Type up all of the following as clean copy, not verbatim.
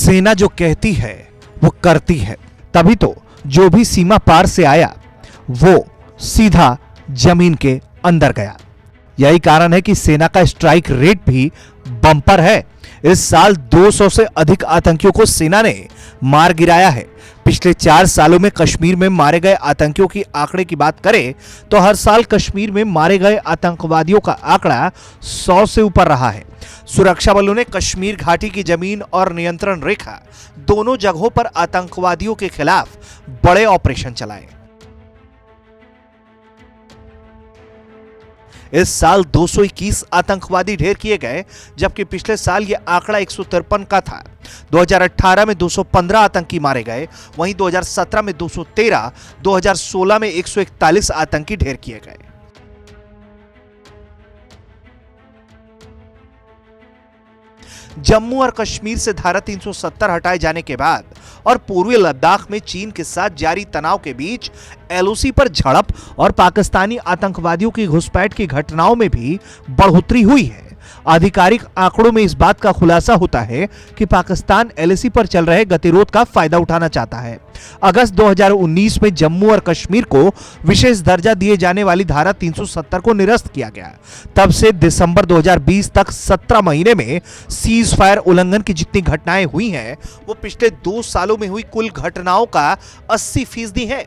सेना जो कहती है वो करती है, तभी तो जो भी सीमा पार से आया वो सीधा जमीन के अंदर गया। यही कारण है कि सेना का स्ट्राइक रेट भी बम्पर है। इस साल 200 से अधिक आतंकियों को सेना ने मार गिराया है। पिछले 4 सालों में कश्मीर में मारे गए आतंकियों की आंकड़े की बात करें तो हर साल कश्मीर में मारे गए आतंकवादियों का आंकड़ा 100 से ऊपर रहा है। सुरक्षा बलों ने कश्मीर घाटी की जमीन और नियंत्रण रेखा दोनों जगहों पर आतंकवादियों के खिलाफ बड़े ऑपरेशन चलाए। इस साल 221 आतंकवादी ढेर किए गए, जबकि पिछले साल यह आंकड़ा 153 का था। 2018 में 215 आतंकी मारे गए, वहीं 2017 में 213, 2016 में 141 आतंकी ढेर किए गए। जम्मू और कश्मीर से धारा 370 हटाए जाने के बाद और पूर्वी लद्दाख में चीन के साथ जारी तनाव के बीच एलओसी पर झड़प और पाकिस्तानी आतंकवादियों की घुसपैठ की घटनाओं में भी बढ़ोतरी हुई है। आधिकारिक आंकड़ों में इस बात का खुलासा होता है कि पाकिस्तान एलओसी पर चल रहे गतिरोध का फायदा उठाना चाहता है। अगस्त 2019 में जम्मू और कश्मीर को विशेष दर्जा दिए जाने वाली धारा 370 को निरस्त किया गया। तब से दिसंबर 2020 तक 17 महीने में सीज फायर उल्लंघन की जितनी घटनाएं हुई हैं वो पिछले 2 सालों में हुई कुल घटनाओं का 80% है।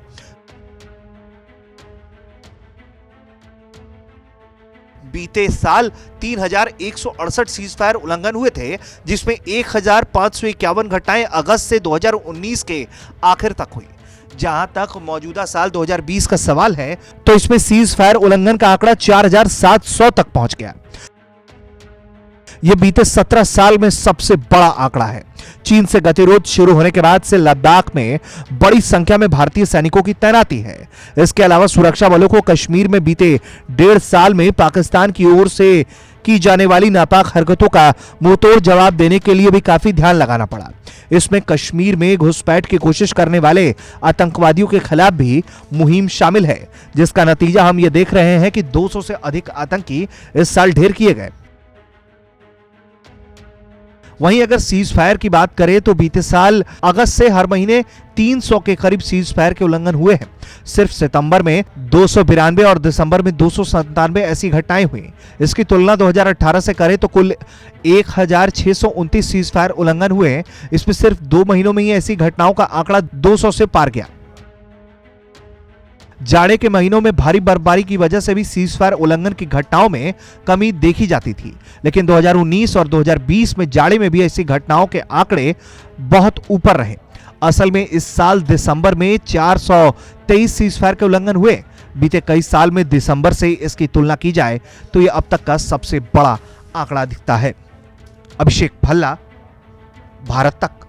बीते साल 3168 सीज फायर उल्लंघन हुए थे, जिसमें 1551 घटनाएं अगस्त से 2019 के आखिर तक हुई। जहां तक मौजूदा साल 2020 का सवाल है तो इसमें सीज फायर उल्लंघन का आंकड़ा 4700 तक पहुंच गया। यह बीते 17 साल में सबसे बड़ा आंकड़ा है। चीन से गतिरोध शुरू होने के बाद से लद्दाख में बड़ी संख्या में भारतीय सैनिकों की तैनाती है। इसके अलावा सुरक्षा बलों को कश्मीर में बीते 1.5 साल में पाकिस्तान की ओर से की जाने वाली नापाक हरकतों का मुंहतोड़ जवाब देने के लिए भी काफी ध्यान लगाना पड़ा। इसमें कश्मीर में घुसपैठ की कोशिश करने वाले आतंकवादियों के खिलाफ भी मुहिम शामिल है, जिसका नतीजा हम ये देख रहे हैं कि 200 से अधिक आतंकी इस साल ढेर किए गए। वहीं अगर सीज फायर की बात करें तो बीते साल अगस्त से हर महीने 300 के करीब सीज फायर के उल्लंघन हुए हैं। सिर्फ सितंबर में 292 और दिसंबर में 297 ऐसी घटनाएं हुई। इसकी तुलना 2018 से करें तो कुल 1629 सीज फायर उल्लंघन हुए। इसमें सिर्फ 2 महीनों में ही ऐसी घटनाओं का आंकड़ा 200 से पार गया। जाड़े के महीनों में भारी बर्फबारी की वजह से भी सीज फायर उल्लंघन की घटनाओं में कमी देखी जाती थी, लेकिन 2019 और 2020 में जाड़े में भी ऐसी घटनाओं के आंकड़े बहुत ऊपर रहे। असल में इस साल दिसंबर में 423 सीज फायर के उल्लंघन हुए। बीते कई साल में दिसंबर से इसकी तुलना की जाए तो यह अब तक का सबसे बड़ा आंकड़ा दिखता है। अभिषेक भल्ला, भारत तक।